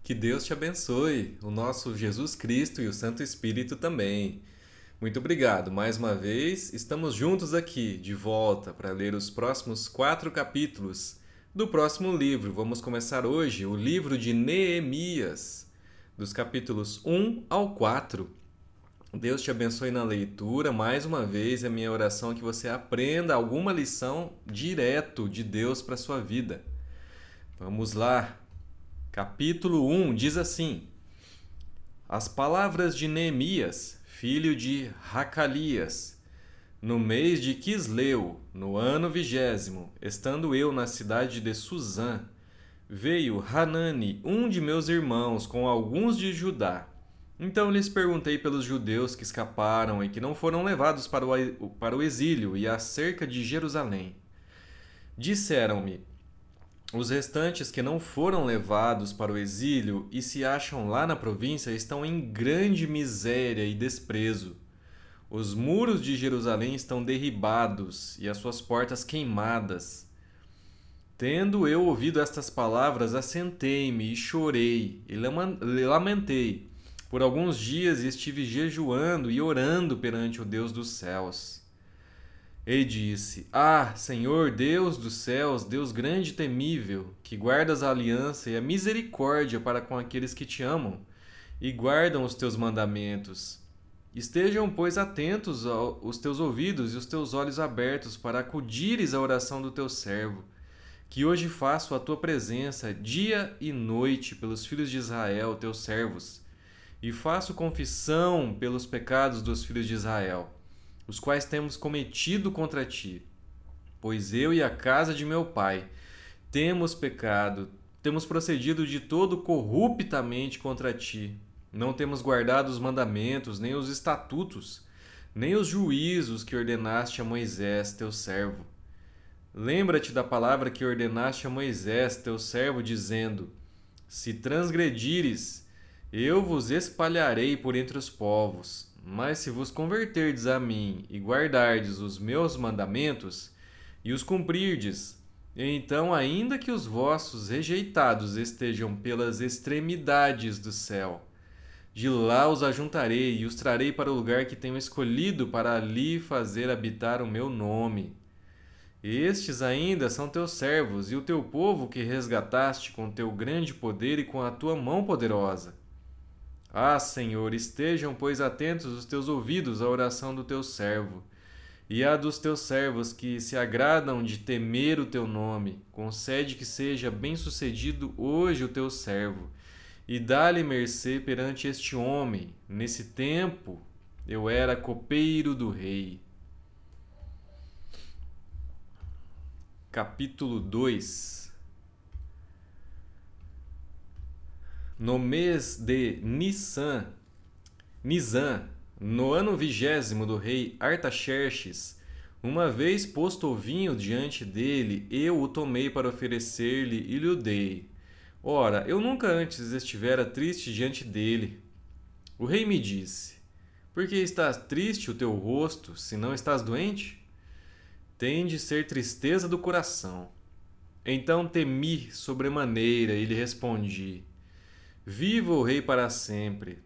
Que Deus te abençoe, o nosso Jesus Cristo e o Santo Espírito também. Muito obrigado. Mais uma vez, estamos juntos aqui, de volta, para ler os próximos 4 capítulos do próximo livro. Vamos começar hoje o livro de Neemias, dos capítulos 1 ao 4. Deus te abençoe na leitura. Mais uma vez, a minha oração é que você aprenda alguma lição direto de Deus para a sua vida. Vamos lá. Capítulo 1 diz assim: As palavras de Neemias, filho de Racalias, no mês de Quisleu, no ano 20º, estando eu na cidade de Suzã, veio Hanani, um de meus irmãos, com alguns de Judá. Então lhes perguntei pelos judeus que escaparam e que não foram levados para o exílio e acerca de Jerusalém. Disseram-me: os restantes que não foram levados para o exílio e se acham lá na província estão em grande miséria e desprezo. Os muros de Jerusalém estão derribados e as suas portas queimadas. Tendo eu ouvido estas palavras, assentei-me e chorei e lamentei. Por alguns dias estive jejuando e orando perante o Deus dos céus. E disse: Senhor, Deus dos céus, Deus grande e temível, que guardas a aliança e a misericórdia para com aqueles que te amam e guardam os teus mandamentos. Estejam, pois, atentos os teus ouvidos e os teus olhos abertos para acudires à oração do teu servo, que hoje faço a tua presença dia e noite pelos filhos de Israel, teus servos, e faço confissão pelos pecados dos filhos de Israel, os quais temos cometido contra ti. Pois eu e a casa de meu pai temos pecado, temos procedido de todo corruptamente contra ti. Não temos guardado os mandamentos, nem os estatutos, nem os juízos que ordenaste a Moisés, teu servo. Lembra-te da palavra que ordenaste a Moisés, teu servo, dizendo: se transgredires, eu vos espalharei por entre os povos. Mas se vos converterdes a mim e guardardes os meus mandamentos e os cumprirdes, então, ainda que os vossos rejeitados estejam pelas extremidades do céu, de lá os ajuntarei e os trarei para o lugar que tenho escolhido para ali fazer habitar o meu nome. Estes ainda são teus servos e o teu povo que resgataste com teu grande poder e com a tua mão poderosa. Senhor, estejam, pois, atentos os teus ouvidos à oração do teu servo, e à dos teus servos que se agradam de temer o teu nome. Concede que seja bem-sucedido hoje o teu servo, e dá-lhe mercê perante este homem. Nesse tempo eu era copeiro do rei. Capítulo 2. No mês de Nisan, no ano 20º do rei Artaxerxes, uma vez posto o vinho diante dele, eu o tomei para oferecer-lhe e lhe o dei. Ora, eu nunca antes estivera triste diante dele. O rei me disse: por que estás triste o teu rosto, se não estás doente? Tem de ser tristeza do coração. Então temi sobremaneira e lhe respondi: viva o rei para sempre.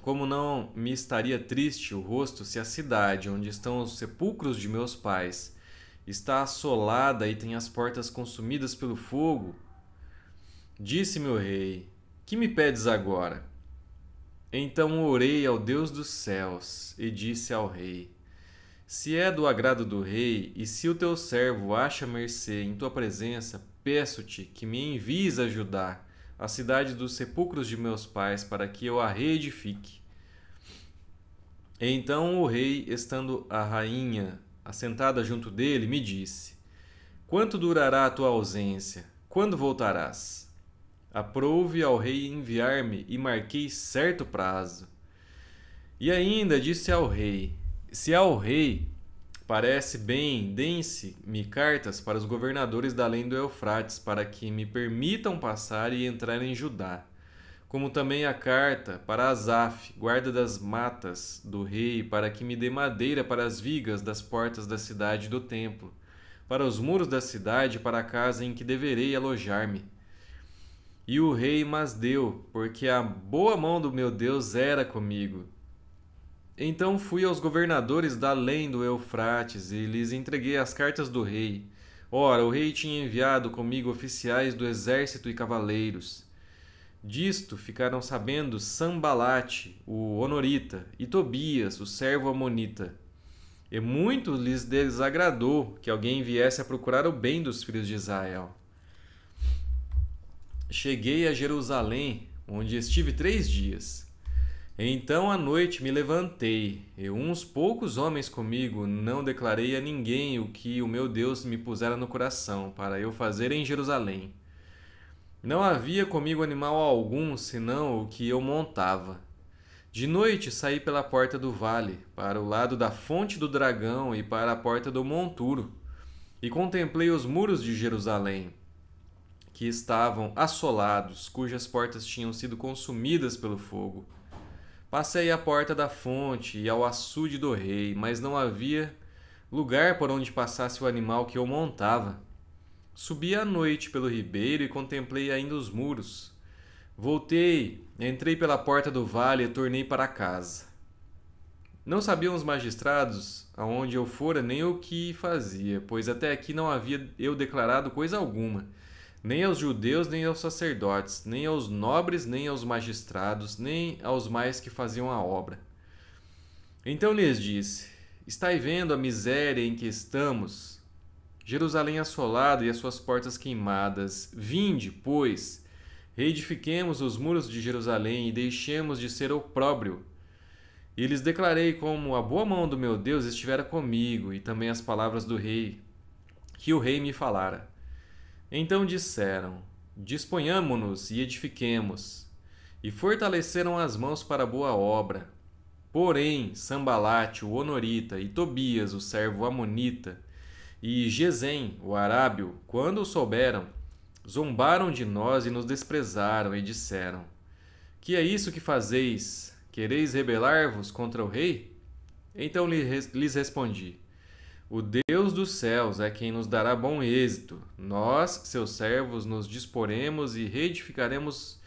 Como não me estaria triste o rosto se a cidade onde estão os sepulcros de meus pais está assolada e tem as portas consumidas pelo fogo? Disse-me o rei: que me pedes agora? Então orei ao Deus dos céus e disse ao rei: se é do agrado do rei e se o teu servo acha mercê em tua presença, peço-te que me envies a Judá, a cidade dos sepulcros de meus pais, para que eu a reedifique. Então o rei, estando a rainha assentada junto dele, me disse: quanto durará a tua ausência? Quando voltarás? Aprouve ao rei enviar-me e marquei certo prazo. E ainda disse ao rei: se ao rei parece bem, deem-se-me cartas para os governadores da além do Eufrates, para que me permitam passar e entrar em Judá, como também a carta para Asaf, guarda das matas do rei, para que me dê madeira para as vigas das portas da cidade e do templo, para os muros da cidade e para a casa em que deverei alojar-me. E o rei mas deu, porque a boa mão do meu Deus era comigo. Então fui aos governadores da além do Eufrates e lhes entreguei as cartas do rei. Ora, o rei tinha enviado comigo oficiais do exército e cavaleiros. Disto ficaram sabendo Sambalate, o honorita, e Tobias, o servo amonita. E muito lhes desagradou que alguém viesse a procurar o bem dos filhos de Israel. Cheguei a Jerusalém, onde estive 3 dias. Então à noite me levantei, e uns poucos homens comigo, não declarei a ninguém o que o meu Deus me pusera no coração, para eu fazer em Jerusalém. Não havia comigo animal algum, senão o que eu montava. De noite saí pela porta do vale, para o lado da fonte do dragão e para a porta do monturo, e contemplei os muros de Jerusalém, que estavam assolados, cujas portas tinham sido consumidas pelo fogo. Passei à porta da fonte e ao açude do rei, mas não havia lugar por onde passasse o animal que eu montava. Subi à noite pelo ribeiro e contemplei ainda os muros. Voltei, entrei pela porta do vale e tornei para casa. Não sabiam os magistrados aonde eu fora nem o que fazia, pois até aqui não havia eu declarado coisa alguma, nem aos judeus, nem aos sacerdotes, nem aos nobres, nem aos magistrados, nem aos mais que faziam a obra. Então lhes disse: Estai vendo a miséria em que estamos? Jerusalém assolada e as suas portas queimadas. Vinde, pois, reedifiquemos os muros de Jerusalém e deixemos de ser opróbrio. E lhes declarei como a boa mão do meu Deus estivera comigo, e também as palavras do rei, que o rei me falara. Então disseram: Disponhamo-nos e edifiquemos. E fortaleceram as mãos para a boa obra. Porém, Sambalate, o honorita, e Tobias, o servo amonita, e Gesem, o arábio, quando o souberam, zombaram de nós e nos desprezaram, e disseram: Que é isso que fazeis? Quereis rebelar-vos contra o rei? Então lhes respondi: O Deus dos céus é quem nos dará bom êxito. Nós, seus servos, nos disporemos e reedificaremos.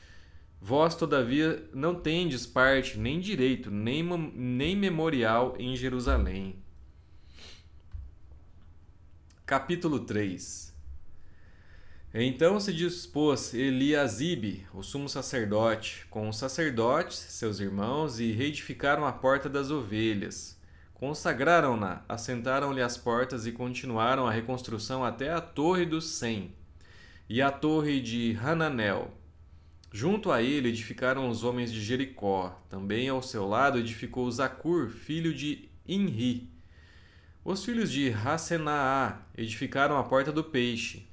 Vós, todavia, não tendes parte, nem direito, nem memorial em Jerusalém. Capítulo 3. Então se dispôs Eliasibe, o sumo sacerdote, com os sacerdotes, seus irmãos, e reedificaram a porta das ovelhas. Consagraram-na, assentaram-lhe as portas e continuaram a reconstrução até a torre dos 100 e a torre de Hananel. Junto a ele edificaram os homens de Jericó. Também ao seu lado edificou Zacur, filho de Inri. Os filhos de Hassenaá edificaram a porta do peixe.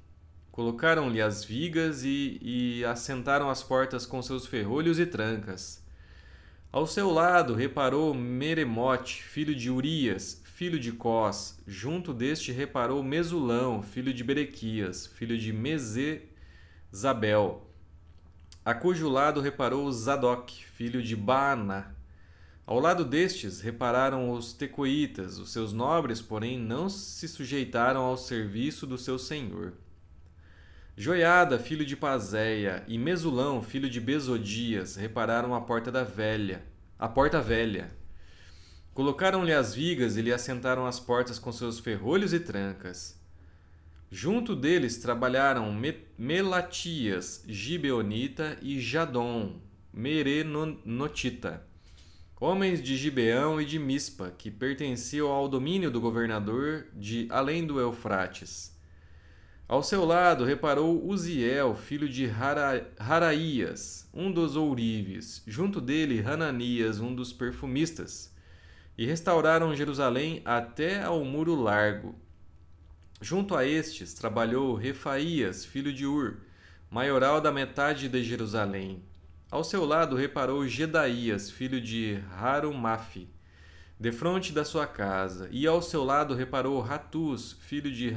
Colocaram-lhe as vigas e assentaram as portas com seus ferrolhos e trancas. Ao seu lado reparou Meremote, filho de Urias, filho de Cós. Junto deste reparou Mesulão, filho de Berequias, filho de Mesezabel. A cujo lado reparou Zadok, filho de Baaná. Ao lado destes repararam os tecoitas. Os seus nobres, porém, não se sujeitaram ao serviço do seu senhor. Joiada, filho de Pazéia, e Mesulão, filho de Bezodias, repararam a porta velha. Colocaram-lhe as vigas e lhe assentaram as portas com seus ferrolhos e trancas. Junto deles trabalharam Melatias, Gibeonita, e Jadom, Merenotita, homens de Gibeão e de Mispa, que pertenciam ao domínio do governador de além do Eufrates. Ao seu lado reparou Uziel, filho de Haraías, um dos ourives, junto dele Hananias, um dos perfumistas, e restauraram Jerusalém até ao muro largo. Junto a estes trabalhou Refaías, filho de Ur, maioral da metade de Jerusalém. Ao seu lado reparou Gedaías, filho de Harumafe, defronte da sua casa, e ao seu lado reparou Ratus, filho de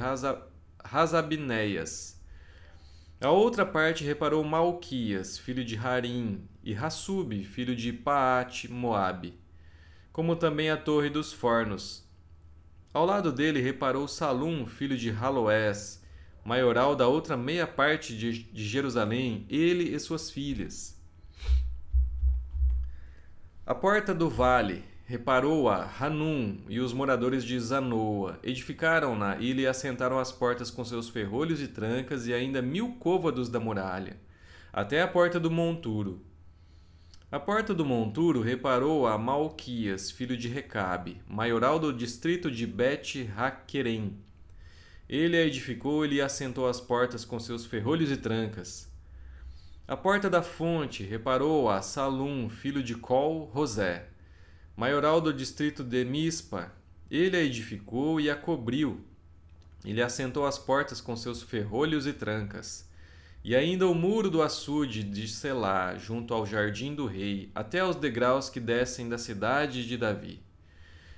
Razabinéias. A outra parte reparou Malquias, filho de Harim, e Hassube, filho de Paate-Moabe, como também a torre dos fornos. Ao lado dele reparou Salum, filho de Haloés, maioral da outra meia parte de Jerusalém, ele e suas filhas. A porta do vale reparou-a Hanum e os moradores de Zanoa, edificaram-na e lhe assentaram as portas com seus ferrolhos e trancas e ainda 1000 côvados da muralha, até a porta do monturo. A porta do monturo reparou-a Malquias, filho de Recabe, maioral do distrito de Bet-Haquerem. Ele a edificou e lhe assentou as portas com seus ferrolhos e trancas. A porta da fonte reparou-a Salum, filho de Col-Rosé, maioral do distrito de Mispa. Ele a edificou e a cobriu. Ele assentou as portas com seus ferrolhos e trancas. E ainda o muro do açude de Selá, junto ao jardim do rei, até aos degraus que descem da cidade de Davi.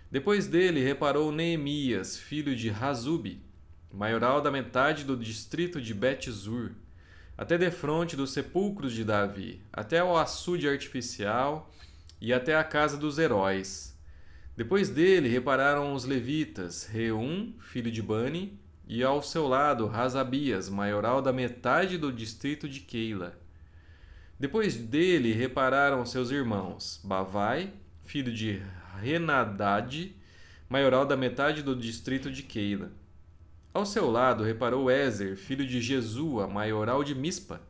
Depois dele reparou Neemias, filho de Razube, maioral da metade do distrito de Bet-Zur, até defronte dos sepulcros de Davi, até ao açude artificial e até a casa dos heróis. Depois dele repararam os levitas, Reum, filho de Bani, e ao seu lado Razabias, maioral da metade do distrito de Keila. Depois dele repararam seus irmãos, Bavai, filho de Renadade, maioral da metade do distrito de Keila. Ao seu lado reparou Ezer, filho de Jesua, maioral de Mispa.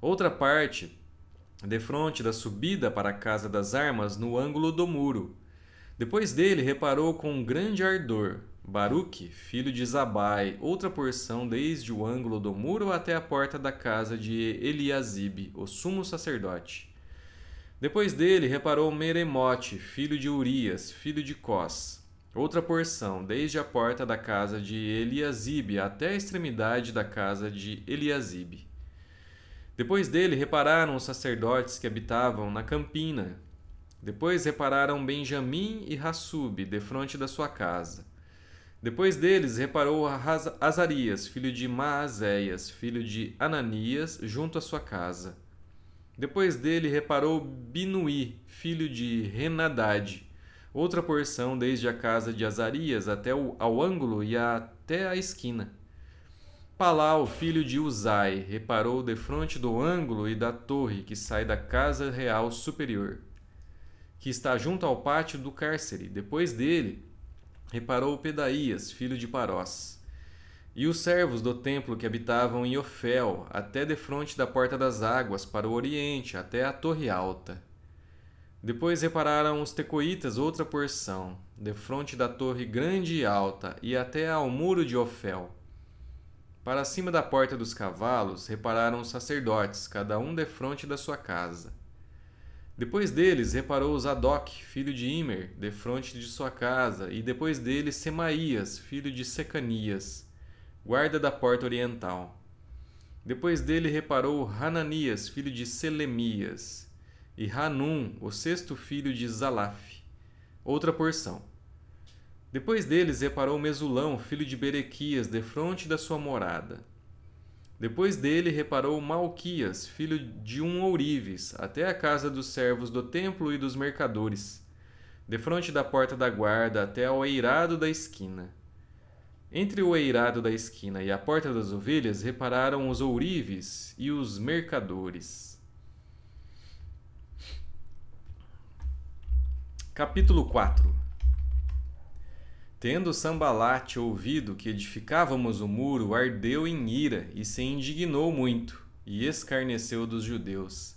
Outra parte, defronte da subida para a casa das armas, no ângulo do muro. Depois dele reparou com grande ardor Baruque, filho de Zabai, outra porção desde o ângulo do muro até a porta da casa de Eliasibe, o sumo sacerdote. Depois dele reparou Meremote, filho de Urias, filho de Cós, outra porção desde a porta da casa de Eliasibe até a extremidade da casa de Eliasibe. Depois dele repararam os sacerdotes que habitavam na campina. Depois repararam Benjamim e Hassube, defronte da sua casa. Depois deles reparou Azarias, filho de Maazéias, filho de Ananias, junto à sua casa. Depois dele reparou Binuí, filho de Renadade, outra porção desde a casa de Azarias até ao ângulo e até a esquina. Palau, filho de Uzai, reparou defronte do ângulo e da torre que sai da casa real superior, que está junto ao pátio do cárcere. Depois dele reparou Pedaías, filho de Parós, e os servos do templo que habitavam em Ofel, até defronte da porta das águas, para o oriente, até a torre alta. Depois repararam os tecoitas outra porção, defronte da torre grande e alta, e até ao muro de Ofel. Para cima da porta dos cavalos repararam os sacerdotes, cada um defronte da sua casa. Depois deles reparou Zadok, filho de Imer, defronte de sua casa, e depois dele Semaías, filho de Secanias, guarda da porta oriental. Depois dele reparou Hananias, filho de Selemias, e Hanum, o sexto filho de Zalaf, outra porção. Depois deles reparou Mesulão, filho de Berequias, defronte da sua morada. Depois dele reparou Malquias, filho de um ourives, até a casa dos servos do templo e dos mercadores, defronte da porta da guarda até ao eirado da esquina. Entre o eirado da esquina e a porta das ovelhas repararam os ourives e os mercadores. Capítulo 4. Tendo Sambalate ouvido que edificávamos o muro, ardeu em ira e se indignou muito, e escarneceu dos judeus.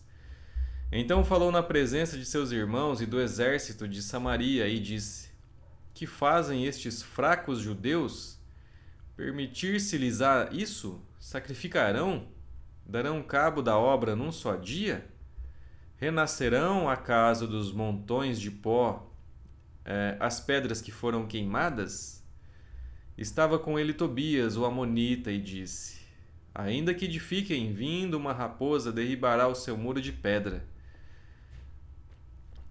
Então falou na presença de seus irmãos e do exército de Samaria e disse: Que fazem estes fracos judeus? Permitir-se-lhes isso? Sacrificarão? Darão cabo da obra num só dia? Renascerão acaso dos montões de pó as pedras que foram queimadas? Estava com ele Tobias, o amonita, e disse: Ainda que edifiquem, vindo uma raposa derribará o seu muro de pedra.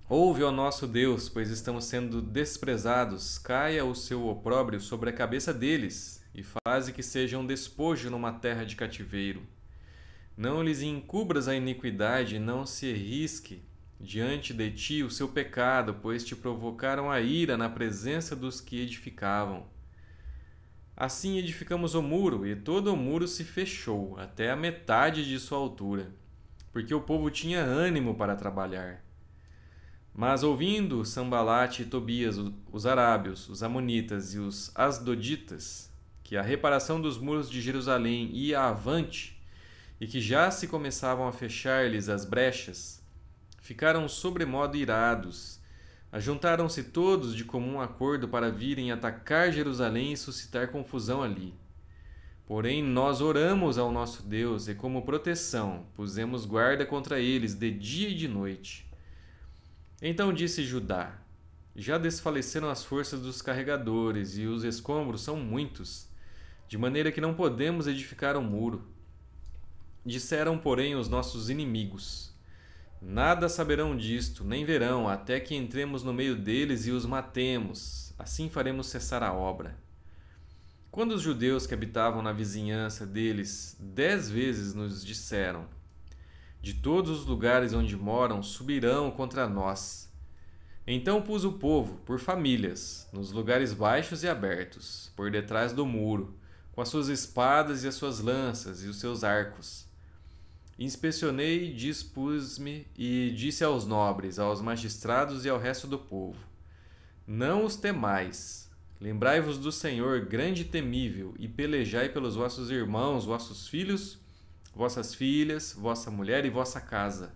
Ouve, ó nosso Deus, pois estamos sendo desprezados, caia o seu opróbrio sobre a cabeça deles, e faze que sejam despojo numa terra de cativeiro. Não lhes encubras a iniquidade, não se arrisque diante de ti o seu pecado, pois te provocaram a ira na presença dos que edificavam. Assim edificamos o muro, e todo o muro se fechou, até a metade de sua altura, porque o povo tinha ânimo para trabalhar. Mas ouvindo Sambalate e Tobias, os arábios, os amonitas e os asdoditas, que a reparação dos muros de Jerusalém ia avante, e que já se começavam a fechar-lhes as brechas, ficaram sobremodo irados. Ajuntaram-se todos de comum acordo para virem atacar Jerusalém e suscitar confusão ali. Porém, nós oramos ao nosso Deus e, como proteção, pusemos guarda contra eles de dia e de noite. Então disse Judá: já desfaleceram as forças dos carregadores e os escombros são muitos, de maneira que não podemos edificar um muro. Disseram, porém, os nossos inimigos: nada saberão disto, nem verão, até que entremos no meio deles e os matemos. Assim faremos cessar a obra. Quando os judeus que habitavam na vizinhança deles 10 vezes nos disseram: de todos os lugares onde moram subirão contra nós. Então pus o povo, por famílias, nos lugares baixos e abertos, por detrás do muro, com as suas espadas e as suas lanças e os seus arcos. Inspecionei, dispus-me e disse aos nobres, aos magistrados e ao resto do povo: não os temais. Lembrai-vos do Senhor grande e temível, e pelejai pelos vossos irmãos, vossos filhos, vossas filhas, vossa mulher e vossa casa.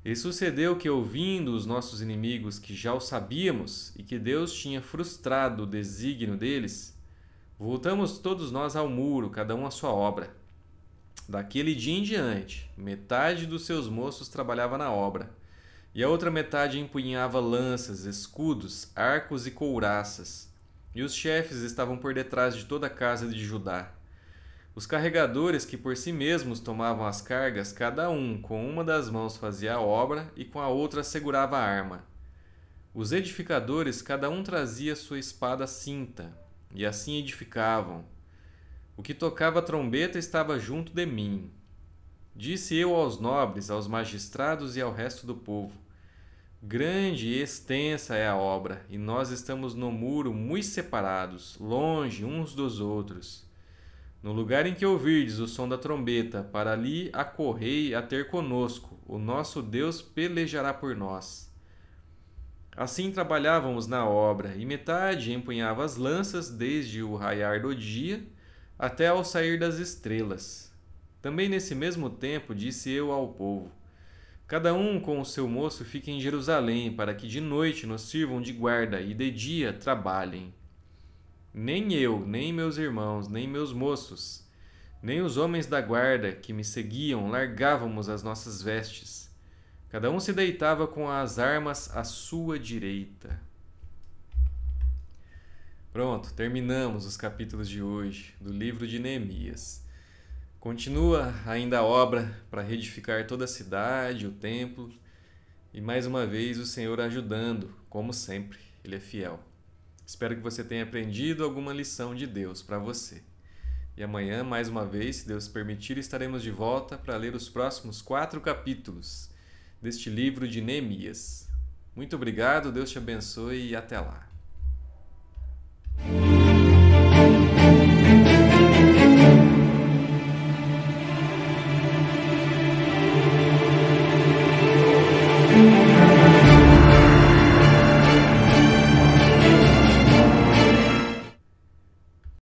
E sucedeu que, ouvindo os nossos inimigos que já o sabíamos e que Deus tinha frustrado o desígnio deles, voltamos todos nós ao muro, cada um à sua obra. Daquele dia em diante, metade dos seus moços trabalhava na obra, e a outra metade empunhava lanças, escudos, arcos e couraças, e os chefes estavam por detrás de toda a casa de Judá. Os carregadores que por si mesmos tomavam as cargas, cada um com uma das mãos fazia a obra e com a outra segurava a arma. Os edificadores, cada um trazia sua espada cinta, e assim edificavam. O que tocava a trombeta estava junto de mim. Disse eu aos nobres, aos magistrados e ao resto do povo: grande e extensa é a obra, e nós estamos no muro muito separados, longe uns dos outros. No lugar em que ouvirdes o som da trombeta, para ali acorrei a ter conosco, o nosso Deus pelejará por nós. Assim trabalhávamos na obra, e metade empunhava as lanças desde o raiar do dia até ao sair das estrelas. Também nesse mesmo tempo disse eu ao povo: cada um com o seu moço fique em Jerusalém, para que de noite nos sirvam de guarda e de dia trabalhem. Nem eu, nem meus irmãos, nem meus moços, nem os homens da guarda que me seguiam largávamos as nossas vestes. Cada um se deitava com as armas à sua direita. Pronto, terminamos os capítulos de hoje do livro de Neemias. Continua ainda a obra para reedificar toda a cidade, o templo, e mais uma vez o Senhor ajudando, como sempre, Ele é fiel. Espero que você tenha aprendido alguma lição de Deus para você. E amanhã, mais uma vez, se Deus permitir, estaremos de volta para ler os próximos 4 capítulos deste livro de Neemias. Muito obrigado, Deus te abençoe e até lá.